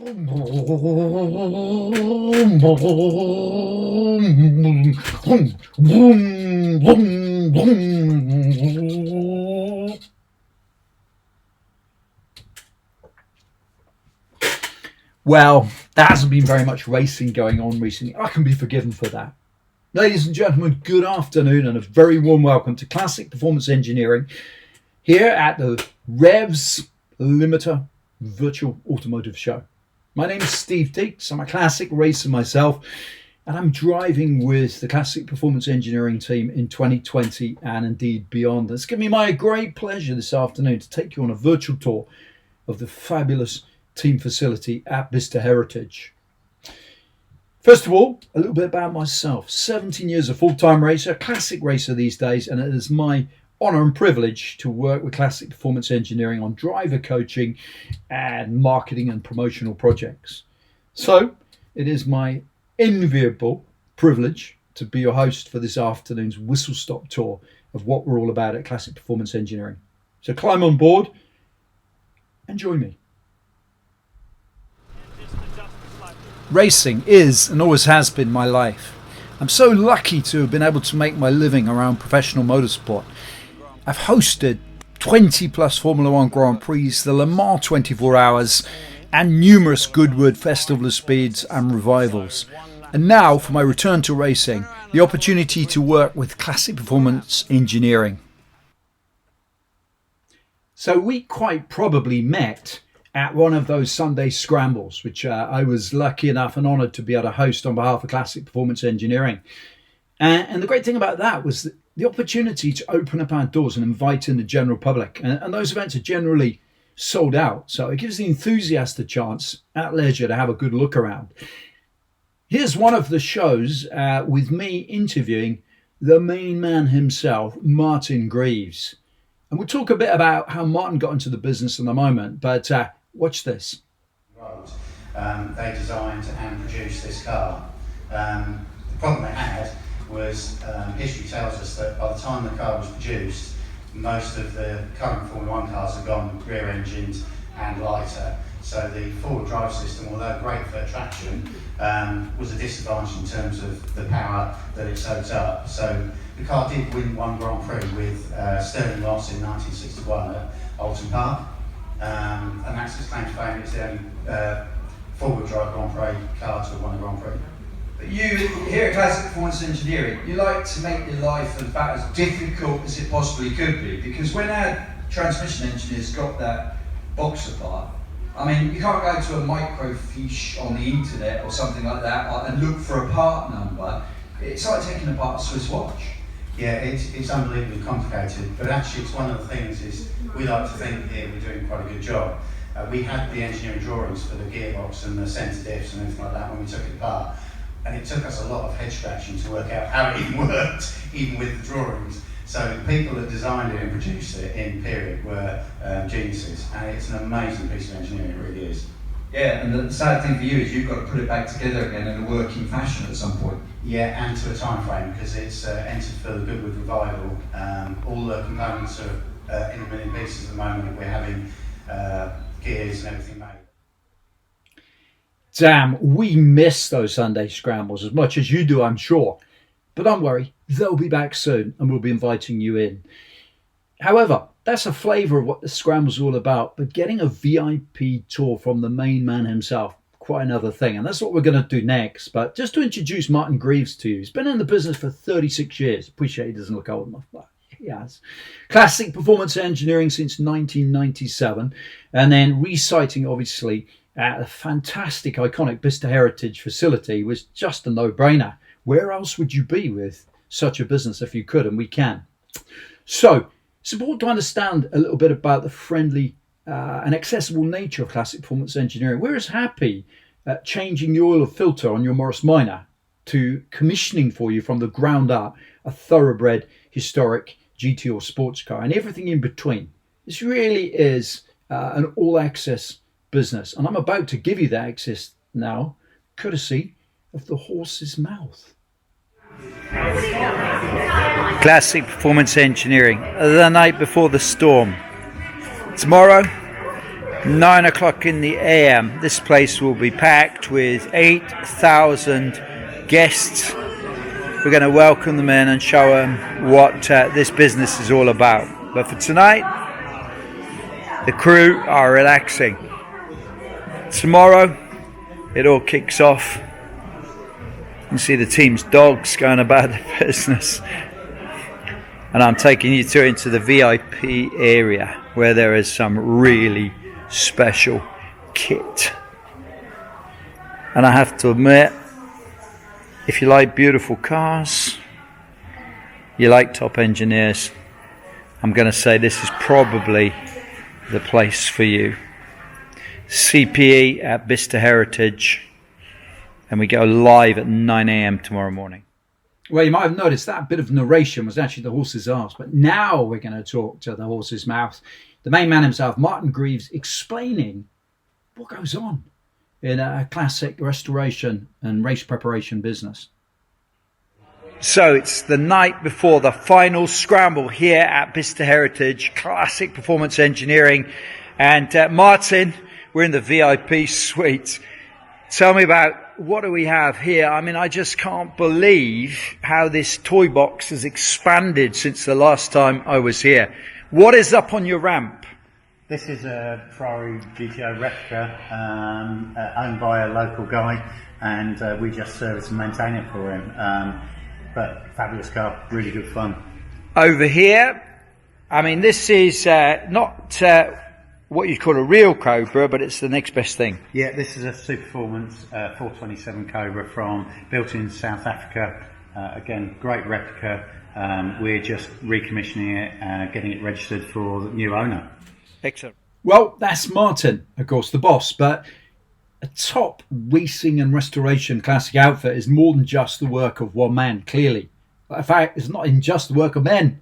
Well, there hasn't been very much racing going on recently. I can be forgiven for that. Ladies and gentlemen, good afternoon and a very warm welcome to Classic Performance Engineering here at the Revs Limiter Virtual Automotive Show. My name is Steve Deeks. I'm a classic racer myself, and I'm driving with the Classic Performance Engineering team in 2020 and indeed beyond. It's given me my great pleasure this afternoon to take you on a virtual tour of the fabulous team facility at Bicester Heritage. First of all, a little bit about myself. 17 years of full-time racer, classic racer these days, and it is my honour and privilege to work with Classic Performance Engineering on driver coaching and marketing and promotional projects. So it is my enviable privilege to be your host for this afternoon's whistle-stop tour of what we're all about at Classic Performance Engineering. So climb on board and join me. Racing is and always has been my life. I'm so lucky to have been able to make my living around professional motorsport. I've hosted 20 plus Formula One Grand Prix, the Le Mans 24 Hours, and numerous Goodwood Festival of Speeds and revivals. And now, for my return to racing, the opportunity to work with Classic Performance Engineering. So we quite probably met at one of those Sunday scrambles, which I was lucky enough and honoured to be able to host on behalf of Classic Performance Engineering. And the great thing about that was the opportunity to open up our doors and invite in the general public. And those events are generally sold out. So it gives the enthusiast a chance at leisure to have a good look around. Here's one of the shows with me interviewing the main man himself, Martin Greaves. And we'll talk a bit about how Martin got into the business in a moment, but watch this. They designed and produced this car. The problem they had was history tells us that by the time the car was produced, most of the current Formula One cars had gone rear-engined and lighter. So the forward drive system, although great for traction, was a disadvantage in terms of the power that it soaks up. So the car did win one Grand Prix with Sterling Moss in 1961 at Alton Park. And that's his claim to fame. It's the only forward drive Grand Prix car to have won a Grand Prix. But you, here at Classic Performance Engineering, you like to make your life about as difficult as it possibly could be, because when our transmission engineers got that box apart, I mean, you can't go to a microfiche on the internet or something like that and look for a part number. It's like taking apart a Swiss watch. Yeah, it's unbelievably complicated, but actually it's one of the things is we like to think here we're doing quite a good job. We had the engineering drawings for the gearbox and the centre diffs and everything like that when we took it apart, and it took us a lot of head scratching to work out how it even worked, even with the drawings. So the people that designed it and produced it in period were geniuses, and it's an amazing piece of engineering, it really is. Yeah, and the sad thing for you is you've got to put it back together again in a working fashion at some point. Yeah, and to a time frame, because it's entered for the Goodwood Revival. All the components are in a million pieces at the moment. We're having gears and everything made. Damn, we miss those Sunday scrambles as much as you do, I'm sure. But don't worry, they'll be back soon and we'll be inviting you in. However, that's a flavour of what the scramble's all about, but getting a VIP tour from the main man himself, quite another thing. And that's what we're going to do next. But just to introduce Martin Greaves to you, he's been in the business for 36 years. Appreciate he doesn't look old enough, but he has. Classic Performance Engineering since 1997, and then reciting, obviously, at a fantastic, iconic Bicester Heritage facility was just a no-brainer. Where else would you be with such a business if you could? And we can. So it's important to understand a little bit about the friendly and accessible nature of Classic Performance Engineering. We're as happy at changing the oil filter on your Morris Minor to commissioning for you from the ground up a thoroughbred historic GT or sports car and everything in between. This really is an all-access business, and I'm about to give you that access now, courtesy of the horse's mouth. Classic Performance Engineering, the night before the storm. Tomorrow, 9 o'clock in the AM. This place will be packed with 8,000 guests. We're going to welcome them in and show them what this business is all about. But for tonight, the crew are relaxing. Tomorrow, it all kicks off. You can see the team's dogs going about their business. And I'm taking you through into the VIP area where there is some really special kit. And I have to admit, if you like beautiful cars, you like top engineers, I'm going to say this is probably the place for you. CPE at Bicester Heritage, and we go live at 9 AM tomorrow morning. Well, you might have noticed that bit of narration was actually the horse's arse, but now we're going to talk to the horse's mouth. The main man himself, Martin Greaves, explaining what goes on in a classic restoration and race preparation business. So it's the night before the final scramble here at Bicester Heritage, Classic Performance Engineering. And Martin, we're in the VIP suite. Tell me about what do we have here? I mean, I just can't believe how this toy box has expanded since the last time I was here. What is up on your ramp? This is a Ferrari GTO replica owned by a local guy, and we just service and maintain it for him. But fabulous car, really good fun. Over here, I mean, this is not what you'd call a real Cobra, but it's the next best thing. Yeah, this is a Super Performance 427 Cobra built in South Africa. Again, great replica. We're just recommissioning it, getting it registered for the new owner. Excellent. Well, that's Martin, of course, the boss, but a top racing and restoration classic outfit is more than just the work of one man, clearly. In fact, it's not even just the work of men.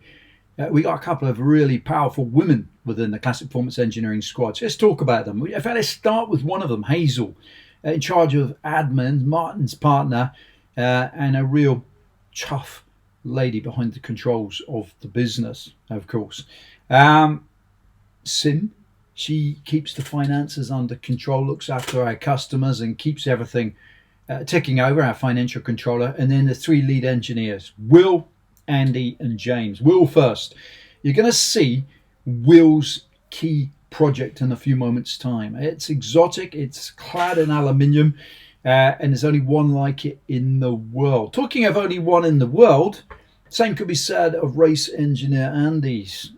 We got a couple of really powerful women within the Classic Performance Engineering squad. So let's talk about them. In fact, let's start with one of them, Hazel, in charge of admin, Martin's partner, and a real tough lady behind the controls of the business, of course. Sim, she keeps the finances under control, looks after our customers and keeps everything ticking over, our financial controller. And then the three lead engineers, Will, Andy and James. Will first. You're going to see Will's key project in a few moments' time. It's exotic, it's clad in aluminium, and there's only one like it in the world. Talking of only one in the world, same could be said of race engineer Andy's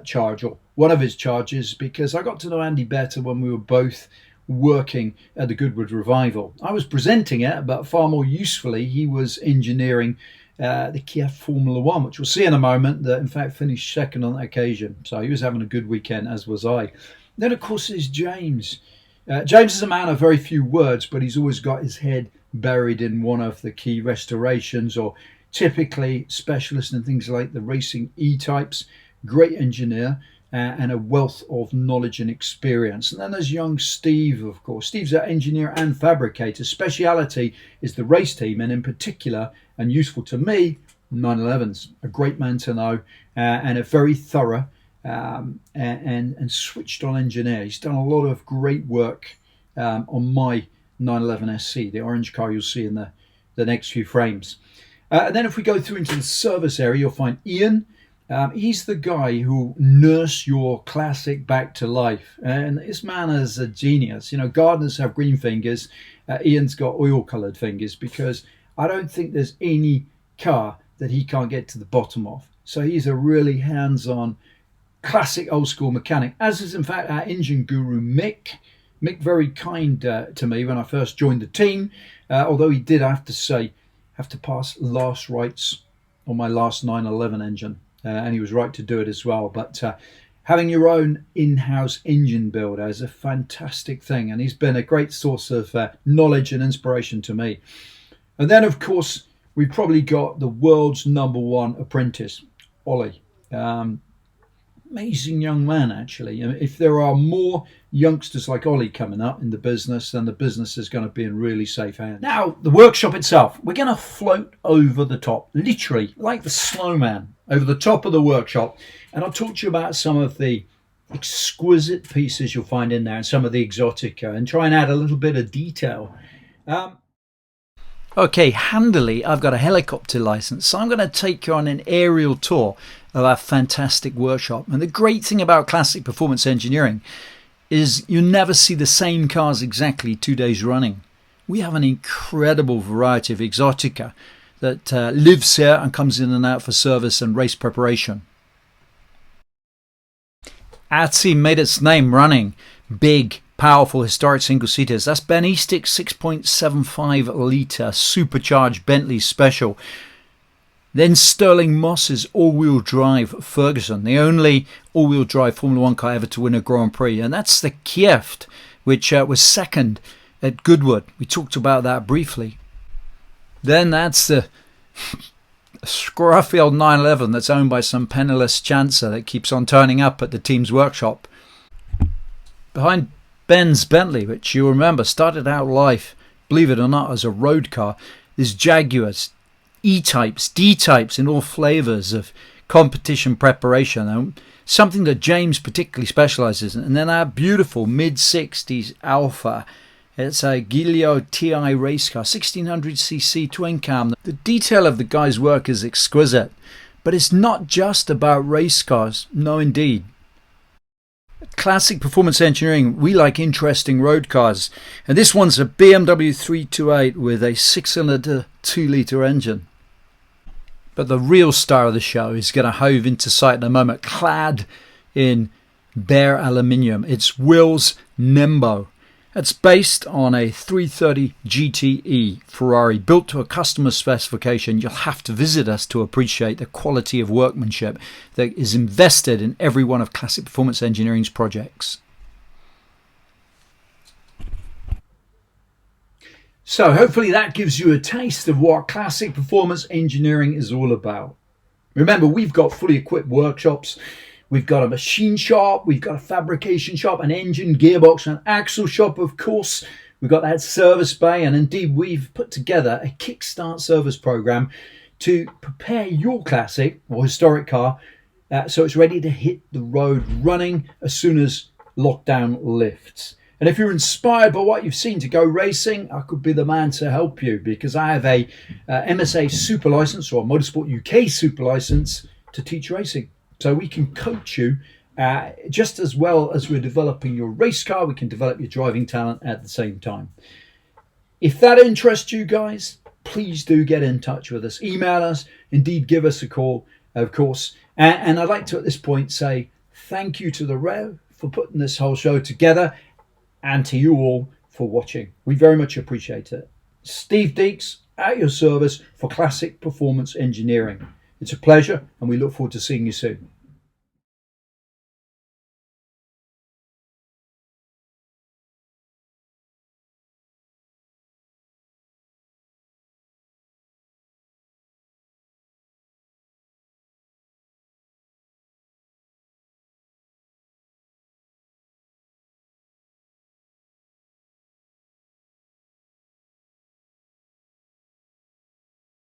charge, or one of his charges, because I got to know Andy better when we were both working at the Goodwood Revival. I was presenting it, but far more usefully, he was engineering the Kia Formula One, which we'll see in a moment, that in fact finished second on that occasion. So he was having a good weekend, as was I. Then, of course, there's James. James is a man of very few words, but he's always got his head buried in one of the key restorations, or typically specialist in things like the racing E-types, great engineer, and a wealth of knowledge and experience. And then there's young Steve, of course. Steve's an engineer and fabricator. Speciality is the race team, and in particular, and useful to me, 911s. A great man to know, and a very thorough and switched on engineer. He's done a lot of great work on my 911 SC, the orange car you'll see in the next few frames. And then if we go through into the service area, you'll find Ian. He's the guy who nurse your classic back to life. And this man is a genius. You know, gardeners have green fingers. Ian's got oil-coloured fingers, because I don't think there's any car that he can't get to the bottom of. So he's a really hands-on, classic old-school mechanic, as is, in fact, our engine guru, Mick. Mick, very kind to me when I first joined the team, although he did, I have to say, have to pass last rights on my last 911 engine. And he was right to do it as well. But having your own in-house engine builder is a fantastic thing, and he's been a great source of knowledge and inspiration to me. And then, of course, we've probably got the world's #1 apprentice, Ollie. Amazing young man, actually. If there are more youngsters like Ollie coming up in the business, then the business is going to be in really safe hands. Now, the workshop itself, we're going to float over the top, literally like the snowman, over the top of the workshop. And I'll talk to you about some of the exquisite pieces you'll find in there and some of the exotica, and try and add a little bit of detail. Okay, handily, I've got a helicopter license, so I'm going to take you on an aerial tour of our fantastic workshop. And the great thing about classic performance engineering is you never see the same cars exactly 2 days running. We have an incredible variety of exotica that lives here and comes in and out for service and race preparation. Our team made its name running big, powerful historic single-seaters. That's Ben East's 6.75 litre supercharged Bentley Special. Then Sterling Moss's all-wheel drive Ferguson, the only all-wheel drive Formula 1 car ever to win a Grand Prix. And that's the Kieft, which was second at Goodwood. We talked about that briefly. Then that's the scruffy old 911 that's owned by some penniless chancer that keeps on turning up at the team's workshop. Behind Ben's Bentley, which you remember started out life, believe it or not, as a road car, is Jaguars, E-types, D-types in all flavours of competition preparation, and something that James particularly specialises in. And then our beautiful mid-60s Alpha. It's a Giglio TI race car, 1600cc twin cam. The detail of the guy's work is exquisite, but it's not just about race cars. No, indeed. Classic performance engineering, we like interesting road cars, and this one's a BMW 328 with a 6-cylinder 2-litre engine. But the real star of the show is going to hove into sight in a moment, clad in bare aluminium. It's Will's Nimbo. It's based on a 330 GTE Ferrari built to a customer specification. You'll have to visit us to appreciate the quality of workmanship that is invested in every one of Classic Performance Engineering's projects. So hopefully that gives you a taste of what Classic Performance Engineering is all about. Remember, we've got fully equipped workshops. We've got a machine shop, we've got a fabrication shop, an engine, gearbox, and axle shop, of course. We've got that service bay, and indeed we've put together a kickstart service program to prepare your classic or historic car so it's ready to hit the road running as soon as lockdown lifts. And if you're inspired by what you've seen to go racing, I could be the man to help you, because I have a MSA super license, or a Motorsport UK super license, to teach racing. So we can coach you just as well as we're developing your race car. We can develop your driving talent at the same time. If that interests you guys, please do get in touch with us. Email us, indeed give us a call, of course. And I'd like to at this point say thank you to the Rev for putting this whole show together, and to you all for watching. We very much appreciate it. Steve Deeks at your service for Classic Performance Engineering. It's a pleasure, and we look forward to seeing you soon.